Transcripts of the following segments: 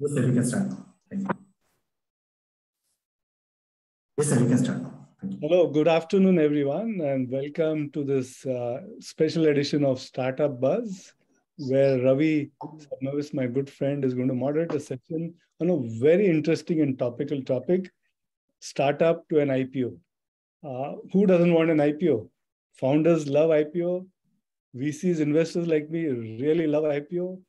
Yes, sir, we can start now. Thank you. Yes, sir, we can start now. Thank you. Hello, good afternoon, everyone, and welcome to this special edition of Startup Buzz, where Ravi Sabnavis, my good friend, is going to moderate a session on a very interesting and topical topic, startup to an IPO. Who doesn't want an IPO? Founders love IPO. VCs, investors like me, really love IPO.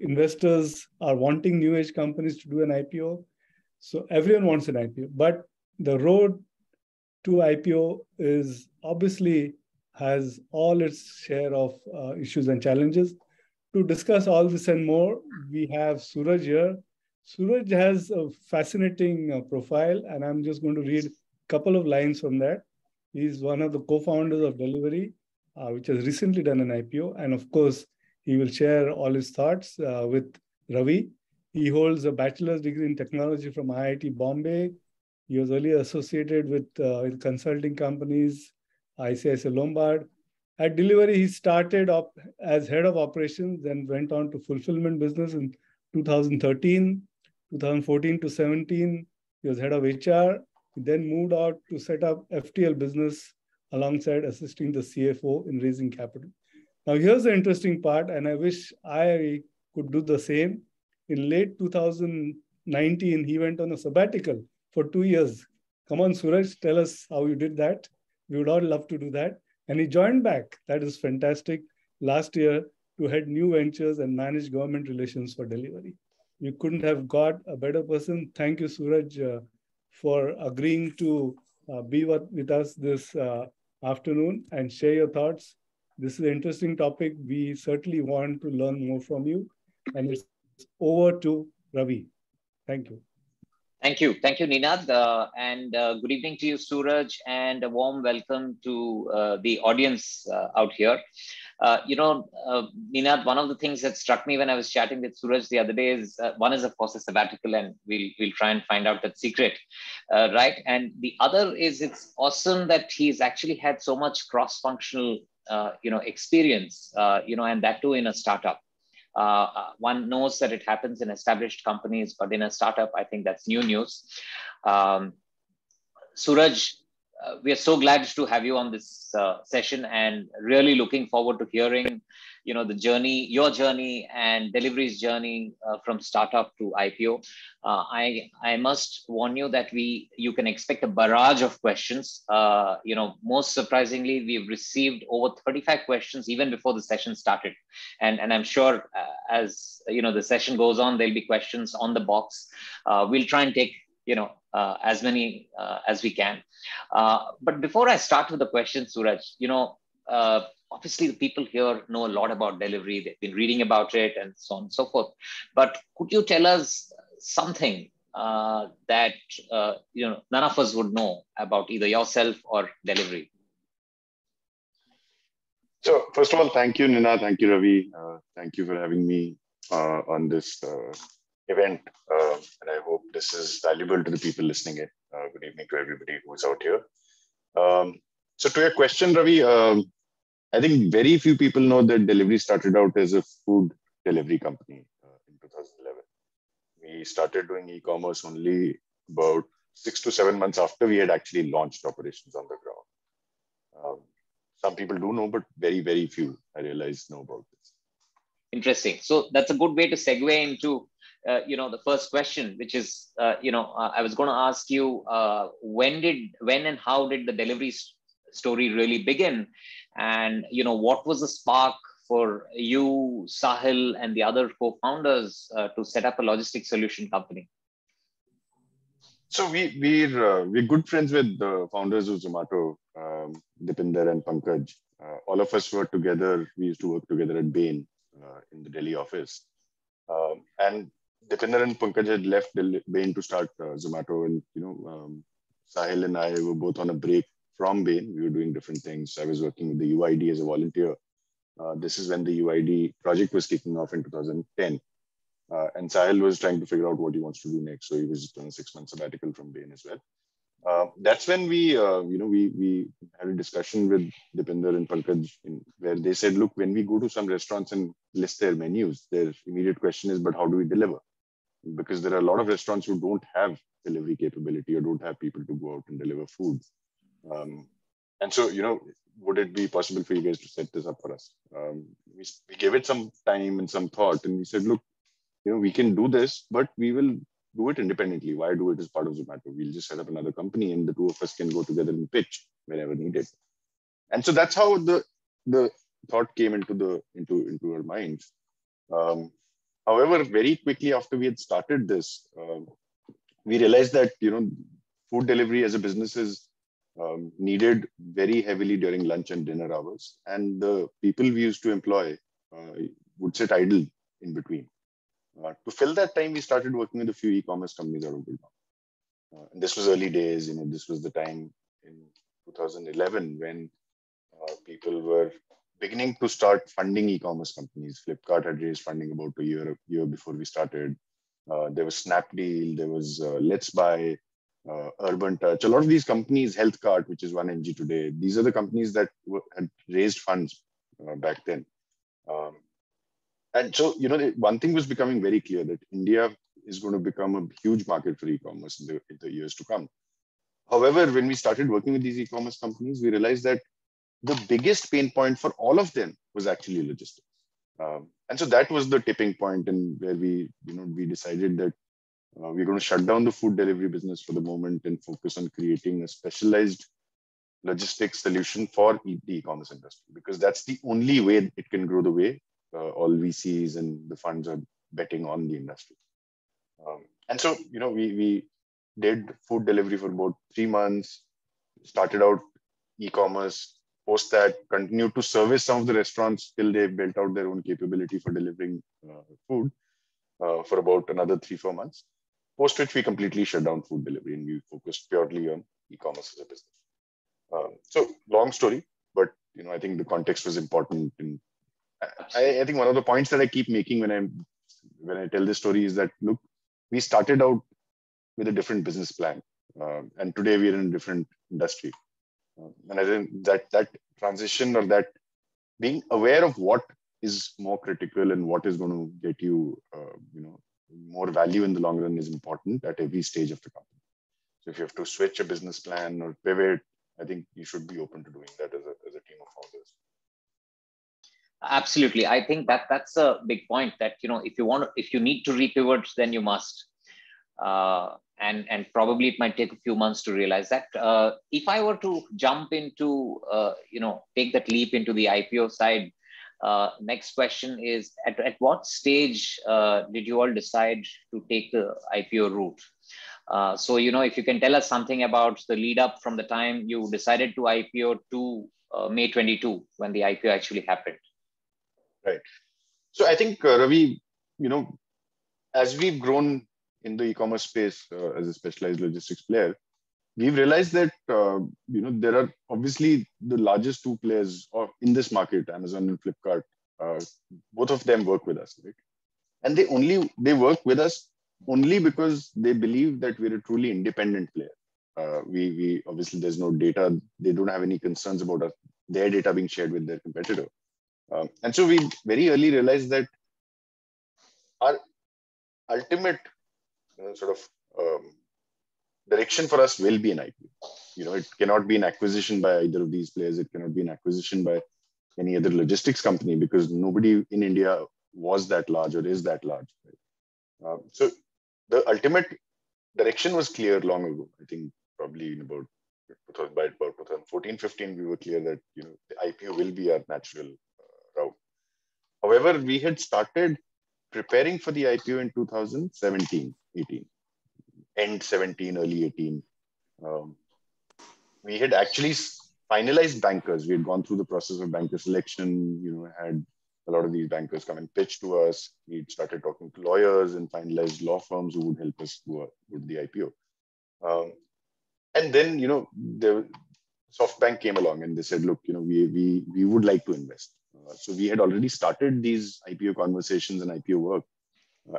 Investors are wanting new age companies to do an IPO. So everyone wants an IPO, but the road to IPO is obviously has all its share of issues and challenges. To discuss all this and more, we have Suraj here. Suraj has a fascinating profile, and I'm just going to read a couple of lines from that. He's one of the co-founders of Delhivery, which has recently done an IPO. And of course, he will share all his thoughts with Ravi. He holds a bachelor's degree in technology from IIT Bombay. He was earlier associated with consulting companies, ICICI Lombard. At Delhivery, he started up as head of operations, then went on to fulfillment business in 2013, 2014 to 17. He was head of HR. He then moved out to set up FTL business alongside assisting the CFO in raising capital. Now, here's the interesting part, and I wish I could do the same. In late 2019, he went on a sabbatical for 2 years. Come on, Suraj, tell us how you did that. We would all love to do that. And he joined back. That is fantastic. Last year to head new ventures and manage government relations for Delhivery. You couldn't have got a better person. Thank you, Suraj, for agreeing to be with us this afternoon and share your thoughts. This is an interesting topic. We certainly want to learn more from you. And it's over to Ravi. Thank you. Thank you, Ninad, and good evening to you, Suraj, and a warm welcome to the audience out here. Ninad, one of the things that struck me when I was chatting with Suraj the other day is one is, of course, a sabbatical, and we'll try and find out that secret, right? And the other is it's awesome that he's actually had so much cross-functional, experience, and that too in a startup. One knows that it happens in established companies, but in a startup, I think that's new news. Suraj, we are so glad to have you on this session, and really looking forward to hearing, the journey, your journey, and Delhivery's journey from startup to IPO. I must warn you that you can expect a barrage of questions. Most surprisingly, we've received over 35 questions even before the session started, and I'm sure as the session goes on, there'll be questions on the box. We'll try and take as many as we can. But before I start with the question, Suraj, obviously the people here know a lot about Delhivery. They've been reading about it and so on and so forth. But could you tell us something that none of us would know about either yourself or Delhivery? So first of all, thank you, Nina. Thank you, Ravi. Thank you for having me on this event. And I hope this is valuable to the people listening in. Good evening to everybody who's out here. So to your question, Ravi, I think very few people know that Delhivery started out as a food delivery company in 2011. We started doing e-commerce only about 6 to 7 months after we had actually launched operations on the ground. Some people do know, but very, very few, I realize, know about this. Interesting. So that's a good way to segue into the first question, which is, I was going to ask you, when and how did the Delhivery story really begin? And, what was the spark for you, Sahil, and the other co-founders to set up a logistics solution company? So we're good friends with the founders of Zomato, Dipinder and Pankaj. All of us were together. We used to work together at Bain in the Delhi office. And Dipinder and Pankaj had left Bain to start Zomato, and Sahil and I were both on a break from Bain. We were doing different things. I was working with the UID as a volunteer. This is when the UID project was kicking off in 2010. And Sahil was trying to figure out what he wants to do next. So he was on a 6-month sabbatical from Bain as well. That's when we had a discussion with Dipinder and Pankaj where they said, look, when we go to some restaurants and list their menus, their immediate question is, but how do we deliver? because there are a lot of restaurants who don't have delivery capability or don't have people to go out and deliver food. And so, would it be possible for you guys to set this up for us? We gave it some time and some thought, and we said, look, we can do this, but we will do it independently. Why do it as part of Zomato? We'll just set up another company and the two of us can go together and pitch whenever needed. And so that's how the thought came into our minds. However, very quickly after we had started this, we realized that, food delivery as a business is needed very heavily during lunch and dinner hours. And the people we used to employ would sit idle in between. To fill that time, we started working with a few e-commerce companies out of Gurgaon. And this was early days, this was the time in 2011 when people were beginning to start funding e-commerce companies. Flipkart had raised funding about a year before we started. There was Snapdeal, there was Let's Buy, Urban Touch. A lot of these companies, HealthCart, which is 1mg today, these are the companies that had raised funds back then. And so, one thing was becoming very clear that India is going to become a huge market for e-commerce in the years to come. However, when we started working with these e-commerce companies, we realized that the biggest pain point for all of them was actually logistics. And so that was the tipping point, and where we decided that we're going to shut down the food delivery business for the moment and focus on creating a specialized logistics solution for the e-commerce industry, because that's the only way it can grow the way all VCs and the funds are betting on the industry. And so, we did food delivery for about 3 months, started out e-commerce, post that, continued to service some of the restaurants till they built out their own capability for delivering food for about another 3-4 months. Post which we completely shut down food delivery and we focused purely on e-commerce as a business. So long story, but I think the context was important. And I think one of the points that I keep making when I tell this story is that, look, we started out with a different business plan, and today we are in a different industry. And I think that transition, or that being aware of what is more critical and what is going to get you, more value in the long run, is important at every stage of the company. So if you have to switch a business plan or pivot, I think you should be open to doing that as a team of founders. Absolutely. I think that's a big point, that, if you need to repivot, then you must. And probably it might take a few months to realize that. If I were to jump into, take that leap into the IPO side, next question is, at what stage did you all decide to take the IPO route? So, if you can tell us something about the lead up from the time you decided to IPO to May 22, when the IPO actually happened. Right. So I think, Ravi, as we've grown in the e-commerce space as a specialized logistics player, we've realized that, there are obviously the largest two players in this market, Amazon and Flipkart. Both of them work with us, right? And they work with us only because they believe that we're a truly independent player. We obviously, there's no data. They don't have any concerns about their data being shared with their competitor. And so we very early realized that our ultimate direction for us will be an IPO. It cannot be an acquisition by either of these players. It cannot be an acquisition by any other logistics company, because nobody in India was that large or is that large. Right? So the ultimate direction was clear long ago. I think probably by about 2014-15, we were clear that the IPO will be our natural route. However, we had started preparing for the IPO in 2017-18, end 17, early 18. We had actually finalized bankers. We had gone through the process of banker selection, had a lot of these bankers come and pitch to us. We started talking to lawyers and finalized law firms who would help us do the IPO. And then, SoftBank came along and they said, look, we would like to invest. So we had already started these IPO conversations and IPO work.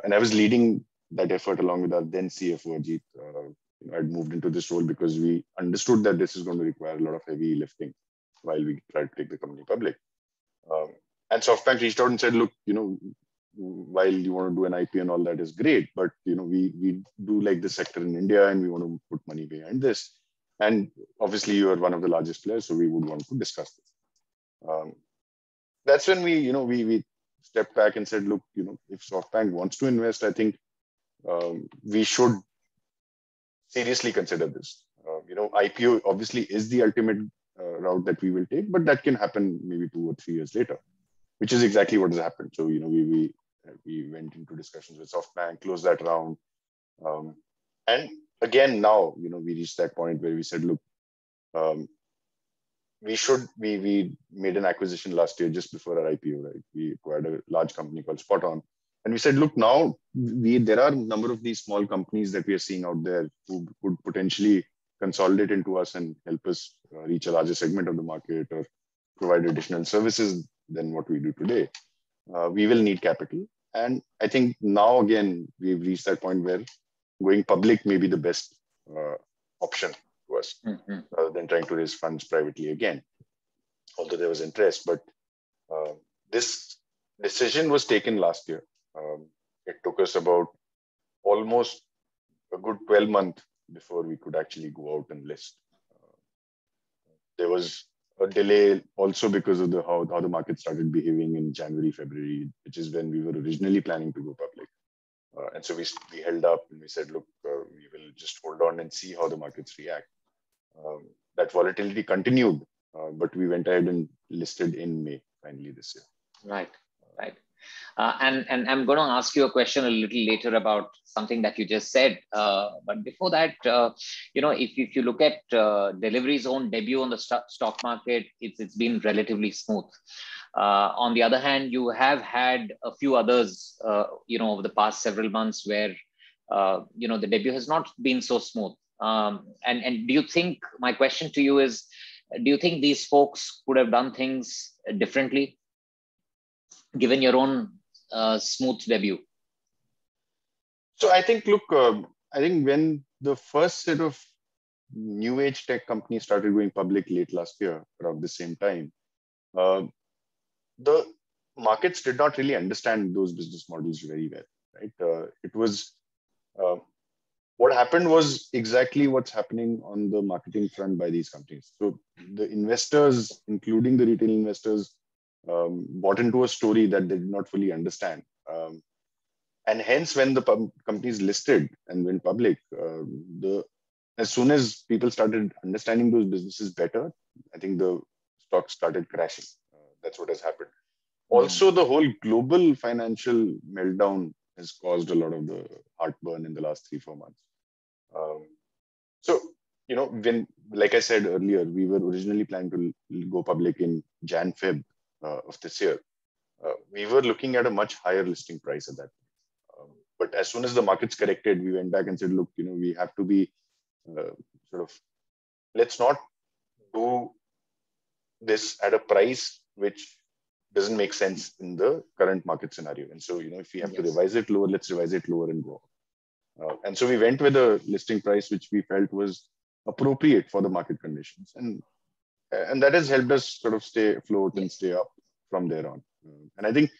And I was leading that effort along with our then CFO, Ajit. I'd moved into this role because we understood that this is going to require a lot of heavy lifting while we tried to take the company public. And SoftBank reached out and said, look, while you want to do an IPO and all that is great, but we do like this sector in India and we want to put money behind this. And obviously you are one of the largest players, so we would want to discuss this. That's when we stepped back and said, look, if SoftBank wants to invest, I think we should seriously consider this. IPO obviously is the ultimate route that we will take, but that can happen maybe 2 or 3 years later, which is exactly what has happened. So, we went into discussions with SoftBank, closed that round. And again, now, we reached that point where we said, look, we made an acquisition last year just before our IPO, right? We acquired a large company called Spot On. And we said, look, now there are a number of these small companies that we are seeing out there who could potentially consolidate into us and help us reach a larger segment of the market or provide additional services than what we do today. We will need capital. And I think now, again, we've reached that point where going public may be the best option to us, rather than trying to raise funds privately again, although there was interest. But this decision was taken last year. It took us about almost a good 12 months before we could actually go out and list. There was a delay also because of how the market started behaving in January, February, which is when we were originally planning to go public. And so we held up and we said, look, we will just hold on and see how the markets react. That volatility continued, but we went ahead and listed in May, finally this year. Right. And I'm going to ask you a question a little later about something that you just said. But before that, if you look at Delhivery's own debut on the stock market, it's been relatively smooth. On the other hand, you have had a few others, over the past several months where, the debut has not been so smooth. And do you think, my question to you is, do you think these folks could have done things differently, given your own smooth debut? So I think, look, I think when the first set of new age tech companies started going public late last year, around the same time, the markets did not really understand those business models very well, right? It was, what happened was exactly what's happening on the marketing front by these companies. So the investors, including the retail investors, bought into a story that they did not fully understand. And hence, when the companies listed and went public, as soon as people started understanding those businesses better, I think the stocks started crashing. That's what has happened. Also, the whole global financial meltdown has caused a lot of the heartburn in the last 3-4 months. So, when, like I said earlier, we were originally planning to go public in Jan-Feb of this year. We were looking at a much higher listing price at that point. But as soon as the markets corrected, we went back and said, look, we have to be let's not do this at a price which doesn't make sense in the current market scenario. And so, if we have to revise it lower, let's revise it lower and go. And so we went with a listing price which we felt was appropriate for the market conditions. And that has helped us sort of stay afloat and stay up from there on. And I think,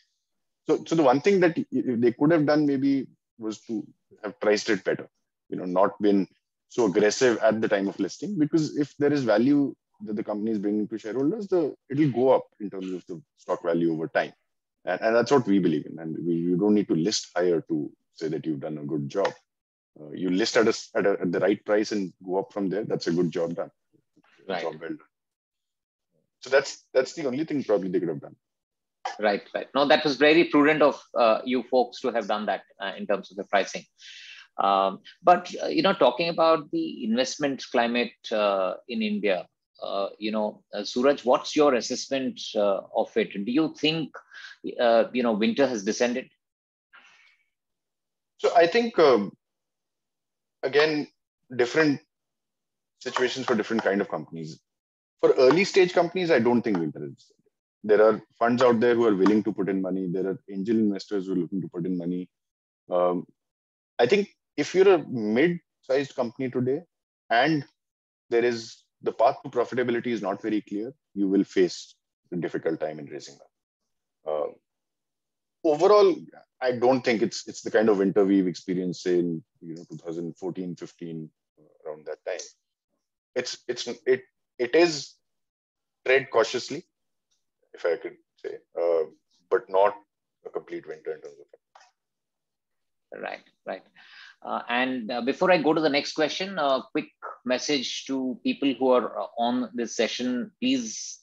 so the one thing that they could have done maybe was to have priced it better, not been so aggressive at the time of listing, because if there is value that the company is bringing to shareholders, it'll go up in terms of the stock value over time. And that's what we believe in. And you don't need to list higher to say that you've done a good job. You list at the right price and go up from there. That's a good job done. Right. Job well done. So that's the only thing probably they could have done. Right. No, that was very prudent of you folks to have done that in terms of the pricing. But talking about the investment climate in India, Suraj, what's your assessment of it? Do you think winter has descended? So I think again, different situations for different kind of companies. For early stage companies, I don't think winter is descended. There are funds out there who are willing to put in money. There are angel investors who are looking to put in money. I think if you're a mid-sized company today and there is the path to profitability is not very clear, you will face a difficult time in raising money. Overall, I don't think it's the kind of winter we've experienced in 2014, 15, around that time. It is tread cautiously, if I could say, but not a complete winter in terms of it. Right. And before I go to the next question, a quick message to people who are on this session. Please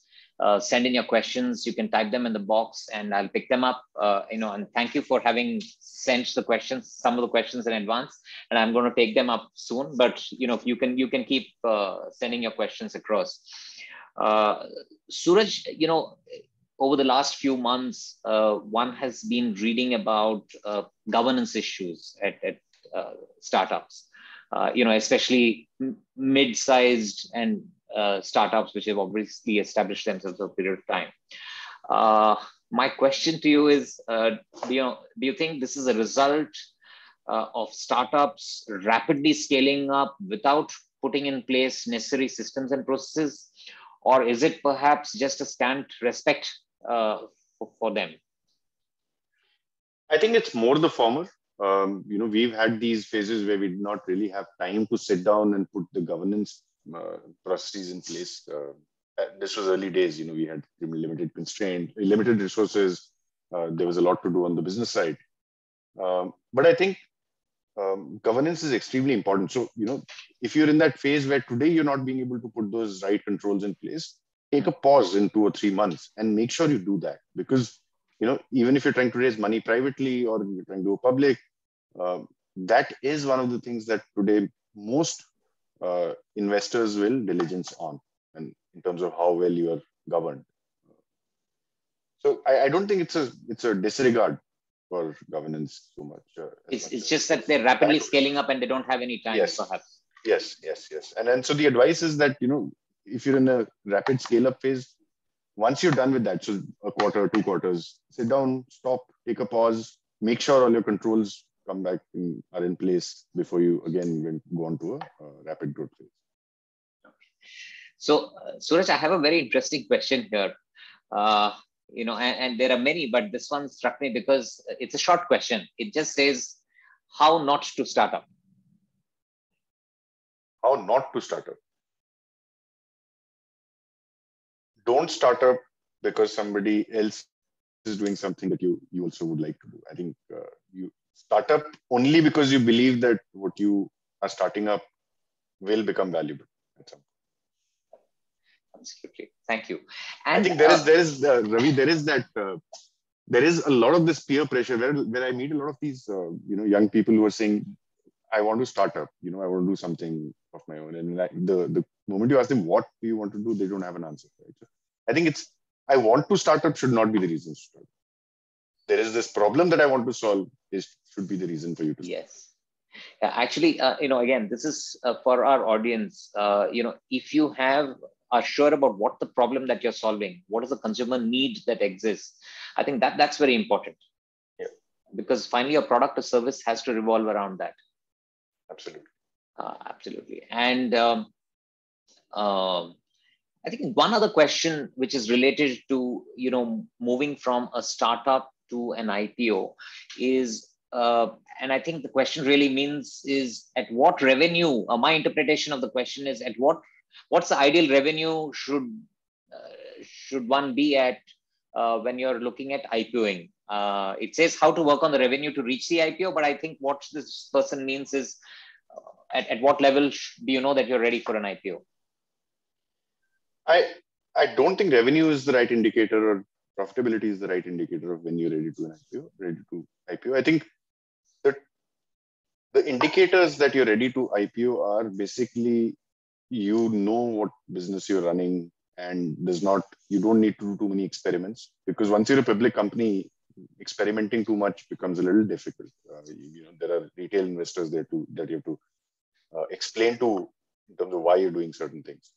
send in your questions. You can type them in the box and I'll pick them up. And thank you for having sent some of the questions in advance, and I'm going to take them up soon. But you can keep sending your questions across. Suraj, over the last few months, one has been reading about governance issues at startups, especially mid-sized and startups which have obviously established themselves over a period of time. My question to you is, do you think this is a result of startups rapidly scaling up without putting in place necessary systems and processes? Or is it perhaps just a scant respect for them? I think it's more the former. We've had these phases where we did not really have time to sit down and put the governance processes in place. This was early days. We had limited resources. There was a lot to do on the business side. But I think governance is extremely important. So, if you're in that phase where today you're not being able to put those right controls in place, take a pause in 2 or 3 months and make sure you do that. Because, even if you're trying to raise money privately or you're trying to go public, that is one of the things that today most investors will diligence on, and in terms of how well you are governed. So I don't think it's a disregard for governance so much. It's just that they're rapidly scaling up and they don't have any time, perhaps. Yes. And then so the advice is that, if you're in a rapid scale-up phase, once you're done with that, so a quarter, 2 quarters, sit down, stop, take a pause, make sure all your controls come back are in place before you again go on to a rapid growth phase. So, Suraj, I have a very interesting question here. And there are many, but this one struck me because it's a short question. It just says, how not to start up? How not to start up? Don't start up because somebody else is doing something that you also would like to do. I think you start up only because you believe that what you are starting up will become valuable at some point. Absolutely. Thank you. And I think Ravi, there is a lot of this peer pressure where I meet a lot of these, young people who are saying, I want to start up, I want to do something of my own. And the moment you ask them, what do you want to do? They don't have an answer. Right? So I think I want to start up should not be the reason to start. There is this problem that I want to solve should be the reason for you to start. Yes. Actually, again, this is for our audience. If you are sure about what the problem that you're solving, what is the consumer need that exists, I think that's very important. Yeah. Because finally, your product or service has to revolve around that. Absolutely. Absolutely. And I think one other question which is related to, moving from a startup to an IPO is, and I think the question really means is at what revenue, my interpretation of the question is what's the ideal revenue should one be at when you're looking at IPOing? It says how to work on the revenue to reach the IPO, but I think what this person means is at what level do you know that you're ready for an IPO? I don't think revenue is the right indicator or profitability is the right indicator of when you're ready to IPO. I think that the indicators that you're ready to IPO are basically, what business you're running and you don't need to do too many experiments, because once you're a public company, experimenting too much becomes a little difficult. There are retail investors there too that you have to explain to in terms of why you're doing certain things.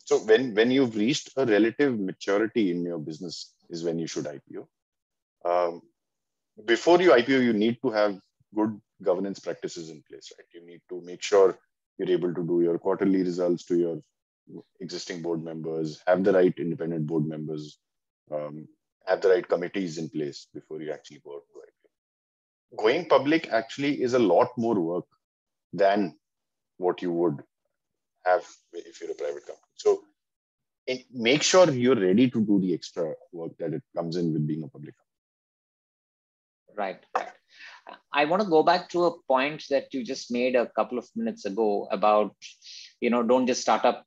So when you've reached a relative maturity in your business is when you should IPO. Before you IPO, you need to have good governance practices in place, right? You need to make sure you're able to do your quarterly results to your existing board members, have the right independent board members, have the right committees in place before you actually go out to IPO. going public actually is a lot more work than what you would have if you're a private company. So make sure you're ready to do the extra work that it comes in with being a public company. Right. I want to go back to a point that you just made a couple of minutes ago about, don't just start up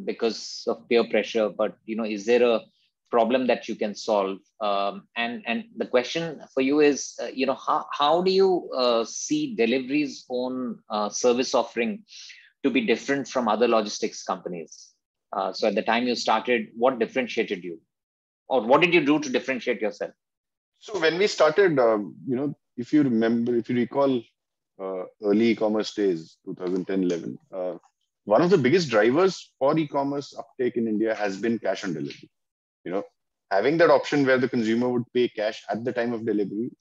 because of peer pressure, but, is there a problem that you can solve? And the question for you is, how do you see Delhivery's own service offering to be different from other logistics companies? So at the time you started, what differentiated you? Or what did you do to differentiate yourself? So when we started, if you recall early e-commerce days, 2010-11, one of the biggest drivers for e-commerce uptake in India has been cash on delivery. Having that option where the consumer would pay cash at the time of delivery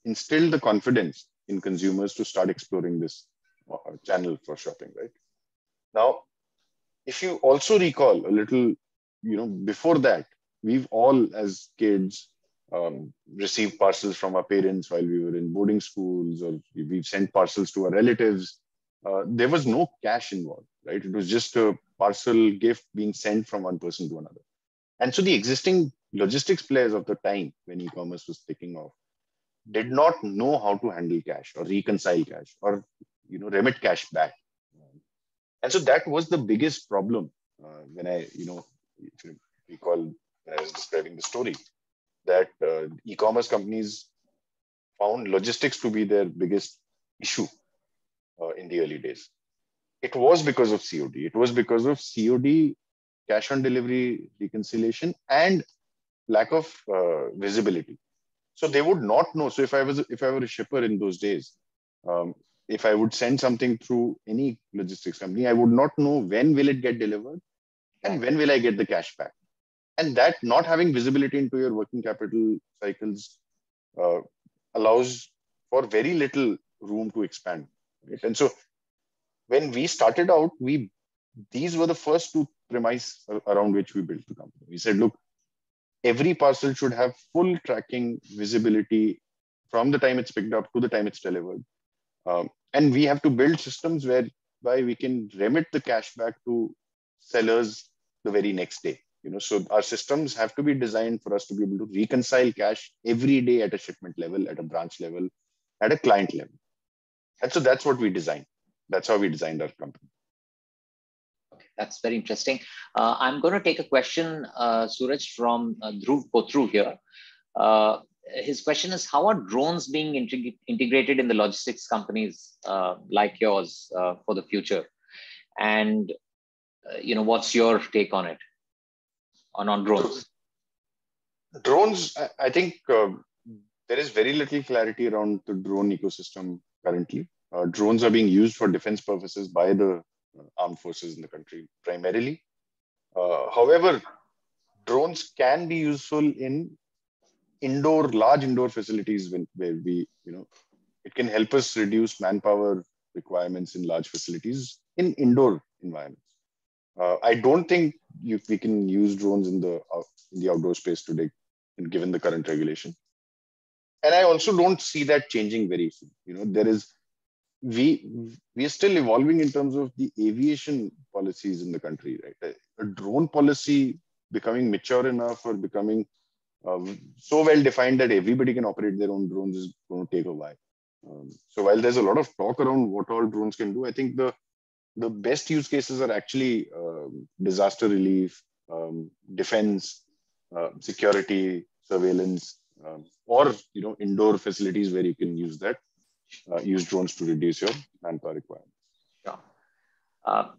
instilled the confidence in consumers to start exploring this channel for shopping, right? Now, if you also recall a little, before that, we've all as kids received parcels from our parents while we were in boarding schools, or we've sent parcels to our relatives. There was no cash involved, right? It was just a parcel gift being sent from one person to another. And so the existing logistics players of the time when e-commerce was taking off did not know how to handle cash or reconcile cash or remit cash back. And so that was the biggest problem when if you recall when I was describing the story, that e-commerce companies found logistics to be their biggest issue in the early days. It was because of COD. It was because of COD, cash on delivery reconciliation, and lack of visibility. So they would not know. So if I were a shipper in those days, if I would send something through any logistics company, I would not know when will it get delivered and when will I get the cash back. And that not having visibility into your working capital cycles allows for very little room to expand. Right? And so when we started out, these were the first two premise around which we built the company. We said, look, every parcel should have full tracking visibility from the time it's picked up to the time it's delivered. And we have to build systems whereby we can remit the cash back to sellers the very next day. So our systems have to be designed for us to be able to reconcile cash every day at a shipment level, at a branch level, at a client level. And so that's what we designed. That's how we designed our company. Okay, that's very interesting. I'm going to take a question, Suraj, from Dhruv Kotru here. His question is, how are drones being integrated in the logistics companies like yours for the future? And, what's your take on it, on drones? Drones, I think there is very little clarity around the drone ecosystem currently. Drones are being used for defense purposes by the armed forces in the country primarily. However, drones can be useful in large indoor facilities where it can help us reduce manpower requirements in large facilities in indoor environments. I don't think we can use drones in the outdoor space today, given the current regulation. And I also don't see that changing very soon. We are still evolving in terms of the aviation policies in the country, right? A drone policy becoming mature enough or becoming so well defined that everybody can operate their own drones is going to take a while. So while there's a lot of talk around what all drones can do, I think the best use cases are actually disaster relief, defense, security, surveillance, or indoor facilities where you can use drones to reduce your manpower requirements. Sure.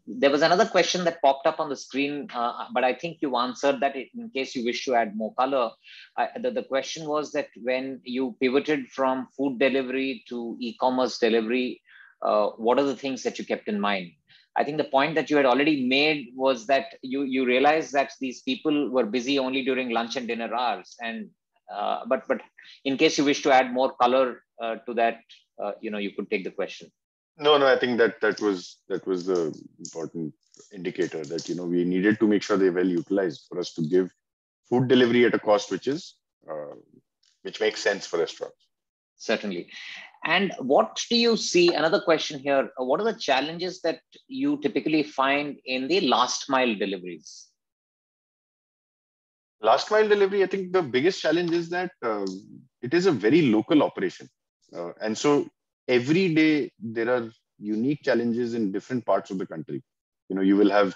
There was another question that popped up on the screen, but I think you answered that in case you wish to add more color. The question was that when you pivoted from food delivery to e-commerce delivery, what are the things that you kept in mind? I think the point that you had already made was that you realized that these people were busy only during lunch and dinner hours. And but in case you wish to add more color to that, you could take the question. No, I think that was the important indicator that we needed to make sure they're well utilized for us to give food delivery at a cost which makes sense for restaurants. Certainly. And what do you see, another question here, what are the challenges that you typically find in the last mile deliveries? Last mile delivery, I think the biggest challenge is that it is a very local operation. And so every day there are unique challenges in different parts of the country. You will have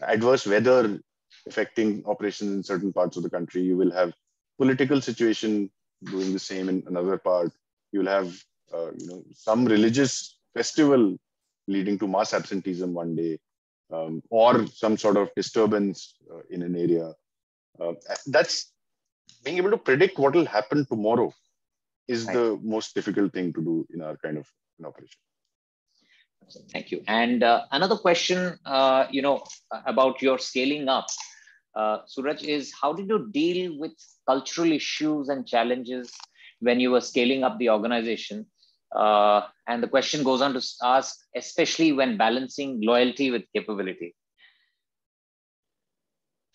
adverse weather affecting operations in certain parts of the country. You will have political situation doing the same in another part. You'll have some religious festival leading to mass absenteeism one day, or some sort of disturbance in an area. That's being able to predict what will happen tomorrow is right. the most difficult thing to do in our kind of an operation. Thank you. And another question, about your scaling up, Suraj, is how did you deal with cultural issues and challenges when you were scaling up the organization? And the question goes on to ask, especially when balancing loyalty with capability.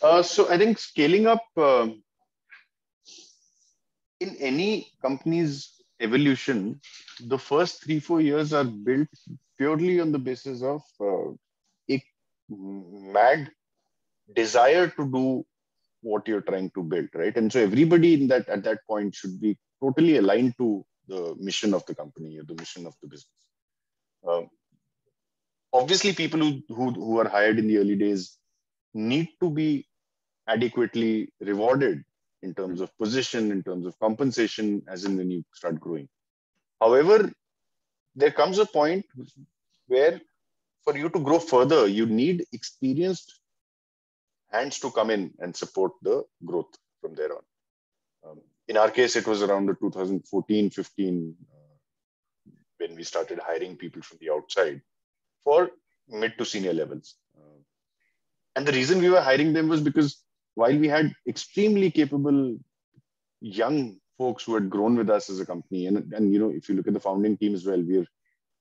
So I think scaling up in any company's evolution, the first 3-4 years are built purely on the basis of a mad desire to do what you're trying to build, right? And so everybody in that at that point should be totally aligned to the mission of the company or the mission of the business. Obviously, people who are hired in the early days need to be adequately rewarded in terms of position, in terms of compensation, as in when you start growing. However, there comes a point where for you to grow further, you need experienced hands to come in and support the growth from there on. In our case, it was around the 2014-15 when we started hiring people from the outside for mid to senior levels. And the reason we were hiring them was because while we had extremely capable young folks who had grown with us as a company, and if you look at the founding team as well,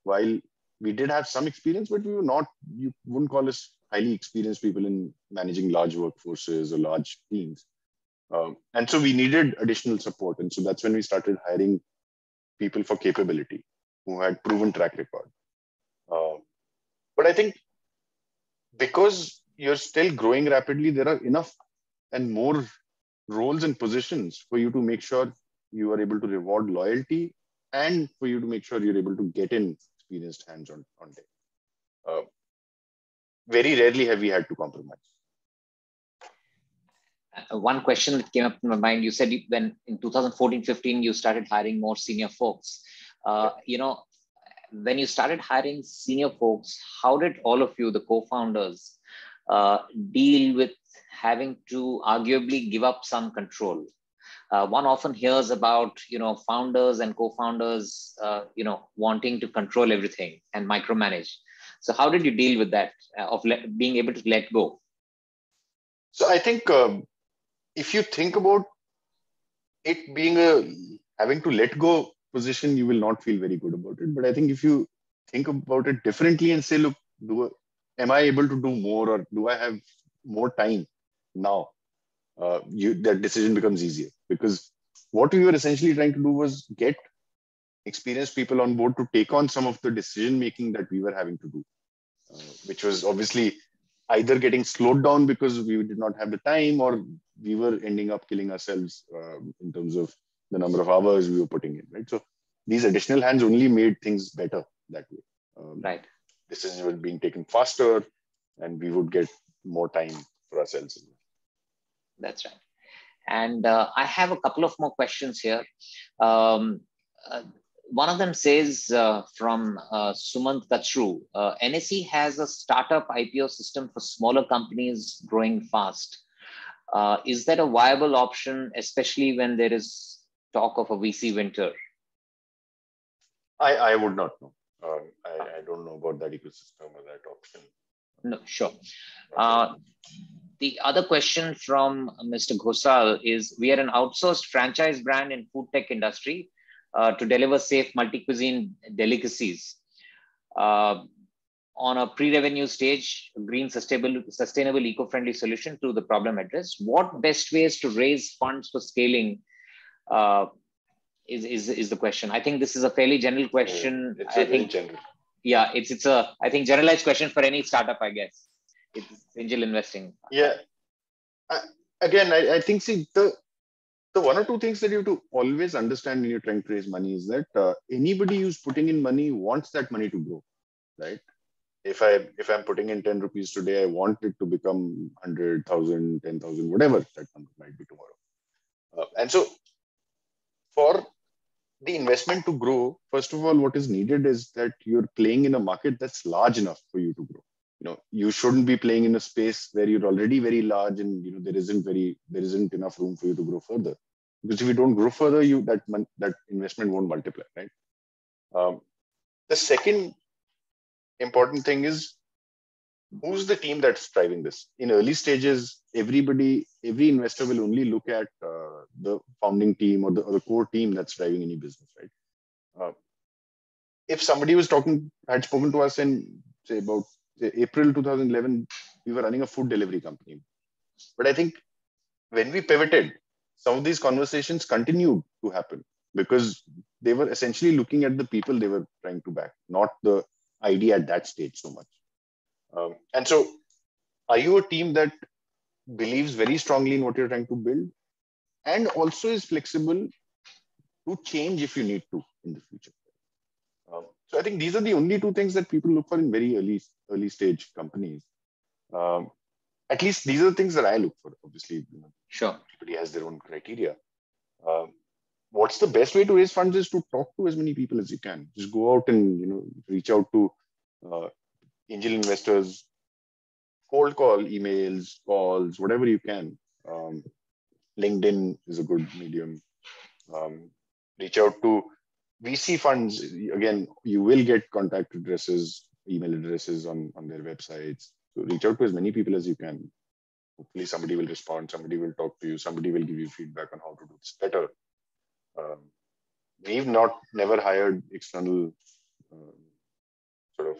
while we did have some experience, but we were not, you wouldn't call us highly experienced people in managing large workforces or large teams. And so we needed additional support. And so that's when we started hiring people for capability who had proven track record. But I think because you're still growing rapidly, there are enough and more roles and positions for you to make sure you are able to reward loyalty and for you to make sure you're able to get in experienced hands on day. Very rarely have we had to compromise. One question that came up in my mind, you said when in 2014-15, you started hiring more senior folks. When you started hiring senior folks, how did all of you, the co-founders, deal with having to arguably give up some control? One often hears about, founders and co-founders, wanting to control everything and micromanage. So how did you deal with that, of being able to let go? So I think if you think about it being having to let go position, you will not feel very good about it. But I think if you think about it differently and say, look, am I able to do more, or do I have more time now? That decision becomes easier, because what we were essentially trying to do was get experienced people on board to take on some of the decision making that we were having to do, which was obviously either getting slowed down because we did not have the time, or we were ending up killing ourselves in terms of the number of hours we were putting in, right? So these additional hands only made things better that way. Right. Decisions were being taken faster and we would get more time for ourselves. That's right. And I have a couple of more questions here. One of them says from Sumant Kachru, NSE has a startup IPO system for smaller companies growing fast. Is that a viable option, especially when there is talk of a VC winter? I would not know. I don't know about that ecosystem or that option. No, sure. The other question from Mr. Ghosal is, we are an outsourced franchise brand in food tech industry to deliver safe multi-cuisine delicacies. On a pre-revenue stage, green, sustainable, eco-friendly solution to the problem addressed. What best ways to raise funds for scaling is the question. I think this is a fairly general question. It's I think general. Yeah, it's a I think generalized question for any startup, I guess. It's angel investing. Yeah. I think the one or two things that you have to always understand when you're trying to raise money is that anybody who's putting in money wants that money to grow, right? If I'm putting in 10 rupees today, I want it to become 100,000, 10,000, whatever that number might be tomorrow. And so for the investment to grow, first of all, what is needed is that you're playing in a market that's large enough for you to grow. You shouldn't be playing in a space where you're already very large and there isn't enough room for you to grow further. Because if you don't grow further, that investment won't multiply, right? The second important thing is, who's the team that's driving this? In early stages, every investor will only look at the founding team or the core team that's driving any business, right? If somebody had spoken to us in about April 2011, we were running a food delivery company. But I think when we pivoted, some of these conversations continued to happen because they were essentially looking at the people they were trying to back, not the idea at that stage so much. And so, are you a team that believes very strongly in what you're trying to build and also is flexible to change if you need to in the future? So I think these are the only two things that people look for in very early stage companies. At least these are the things that I look for. Obviously, Sure, everybody has their own criteria. What's the best way to raise funds is to talk to as many people as you can. Just go out and reach out to angel investors, cold call, emails, calls, whatever you can. LinkedIn is a good medium. Reach out to VC funds. Again, you will get contact addresses, email addresses on their websites. So reach out to as many people as you can. Hopefully somebody will respond, somebody will talk to you, somebody will give you feedback on how to do this better. We've never hired external sort of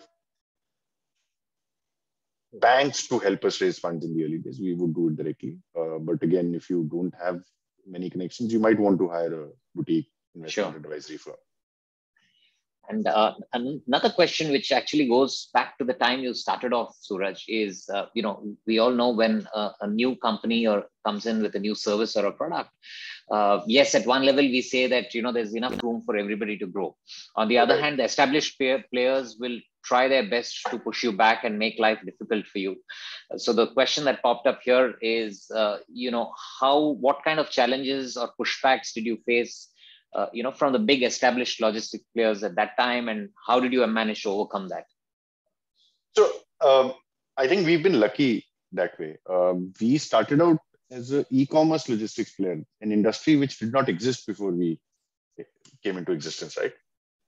banks to help us raise funds in the early days. We would do it directly. But again, if you don't have many connections, you might want to hire a boutique investment advisory firm. And another question, which actually goes back to the time you started off, Suraj, is, we all know when a new company comes in with a new service or a product, yes, at one level, we say that, there's enough room for everybody to grow. On the other hand, the established players will try their best to push you back and make life difficult for you. So the question that popped up here is, what kind of challenges or pushbacks did you face from the big established logistic players at that time, and how did you manage to overcome that? So I think we've been lucky that way. We started out as an e-commerce logistics player, an industry which did not exist before we came into existence, right?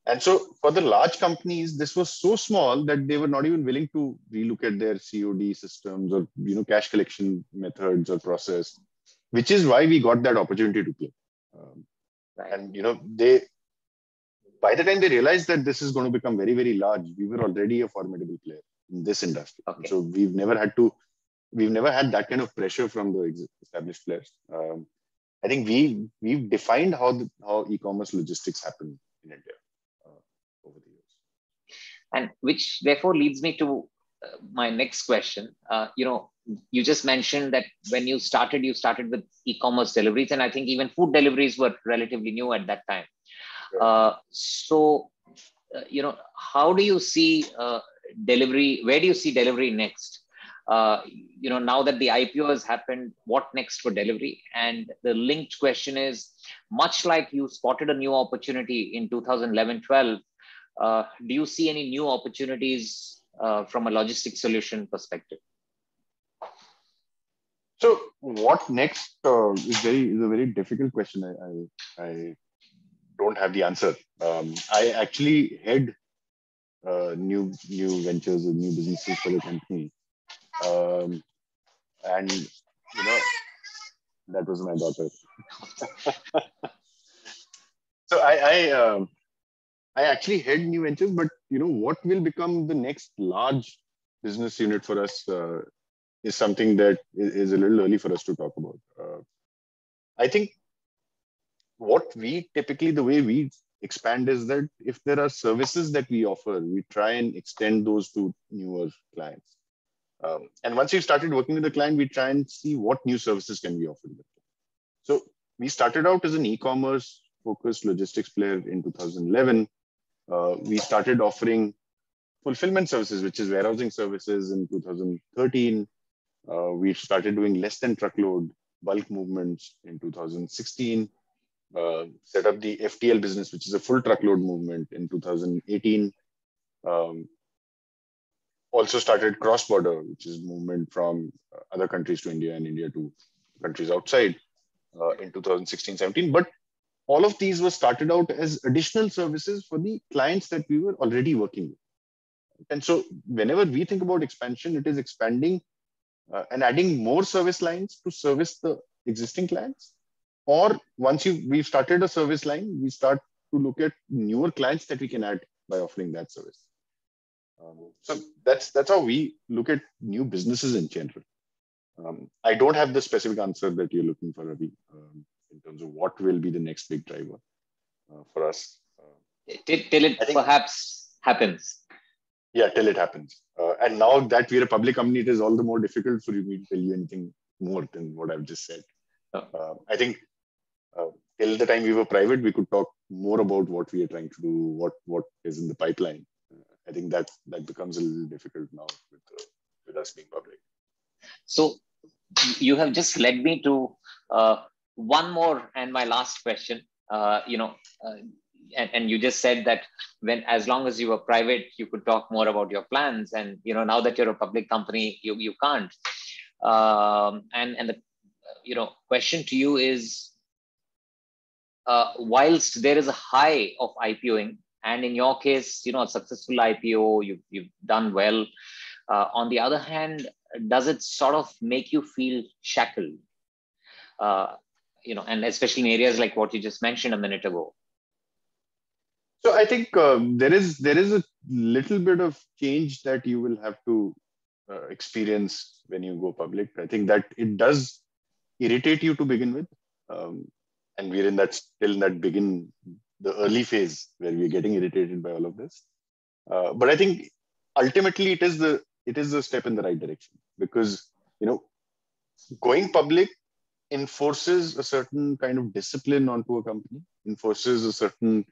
And so for the large companies, this was so small that they were not even willing to relook at their COD systems or cash collection methods or process, which is why we got that opportunity to play. And by the time they realized that this is going to become very, very large, we were already a formidable player in this industry. Okay. So we've never had that kind of pressure from the established players. I think we've defined how e-commerce logistics happen in India over the years. And which therefore leads me to my next question. You just mentioned that when you started with e-commerce deliveries, and I think even food deliveries were relatively new at that time. How do you see delivery? Where do you see delivery next? Now that the IPO has happened, what next for delivery? And the linked question is, much like you spotted a new opportunity in 2011-12, do you see any new opportunities from a logistics solution perspective? So what next is a very difficult question. I don't have the answer. I actually head new ventures and new businesses for the company. And that was my daughter. So I actually head new ventures, but what will become the next large business unit for us is something that is a little early for us to talk about. I think the way we expand is that if there are services that we offer, we try and extend those to newer clients. And once we've started working with the client, we try and see what new services can be offered. So we started out as an e-commerce focused logistics player in 2011. We started offering fulfillment services, which is warehousing services, in 2013. We started doing less than truckload bulk movements in 2016. Set up the FTL business, which is a full truckload movement, in 2018. Also started cross-border, which is movement from other countries to India and India to countries outside, in 2016-17. But all of these were started out as additional services for the clients that we were already working with. And so whenever we think about expansion, it is expanding and adding more service lines to service the existing clients. Or once we've started a service line, we start to look at newer clients that we can add by offering that service. So that's how we look at new businesses in general. I don't have the specific answer that you're looking for, Ravi, in terms of what will be the next big driver for us. Till it perhaps happens. Yeah, till it happens. And now that we're a public company, it is all the more difficult for me to tell you anything more than what I've just said. I think till the time we were private, we could talk more about what we are trying to do, what is in the pipeline. I think that becomes a little difficult now with us being public. So you have just led me to one more and my last question. And you just said that as long as you were private, you could talk more about your plans. And now that you're a public company, you can't. And the question to you is, whilst there is a high of IPOing, and in your case, a successful IPO, you've done well. On the other hand, does it sort of make you feel shackled? And especially in areas like what you just mentioned a minute ago. So I think there is a little bit of change that you will have to experience when you go public. I think that it does irritate you to begin with, and we're still in that the early phase where we're getting irritated by all of this. But I think ultimately it is a step in the right direction, because going public enforces a certain kind of discipline onto a company, enforces a certain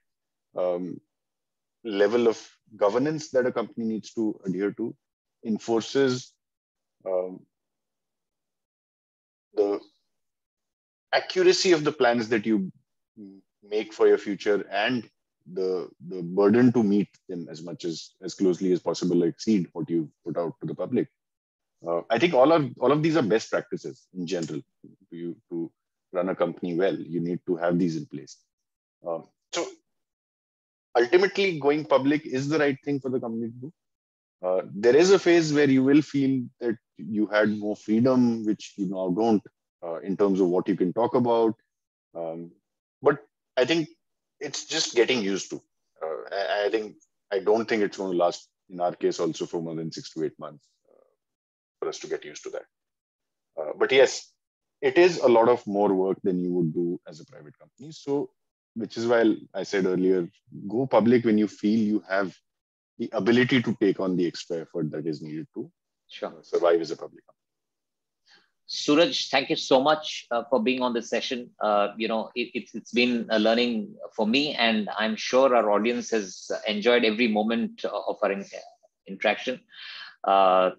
level of governance that a company needs to adhere to, enforces the accuracy of the plans that you make for your future, and the burden to meet them as closely as possible, exceed what you put out to the public. I think all of these are best practices in general. To run a company well, you need to have these in place. So ultimately, going public is the right thing for the company to do. There is a phase where you will feel that you had more freedom, which you now don't, in terms of what you can talk about. But I think it's just getting used to. I don't think it's going to last, in our case, also for more than 6 to 8 months for us to get used to that. But yes, it is a lot of more work than you would do as a private company. So, which is why I said earlier, go public when you feel you have the ability to take on the extra effort that is needed to survive as a public company. Suraj, thank you so much for being on this session. It's been a learning for me, and I'm sure our audience has enjoyed every moment of our interaction.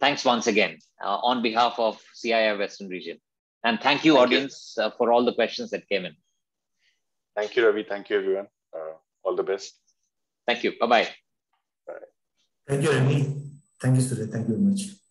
Thanks once again on behalf of CII Western Region. And thank you, audience, for all the questions that came in. Thank you, Ravi. Thank you, everyone. All the best. Thank you. Bye-bye. Thank you, Ravi. Thank you, Suraj. Thank you very much.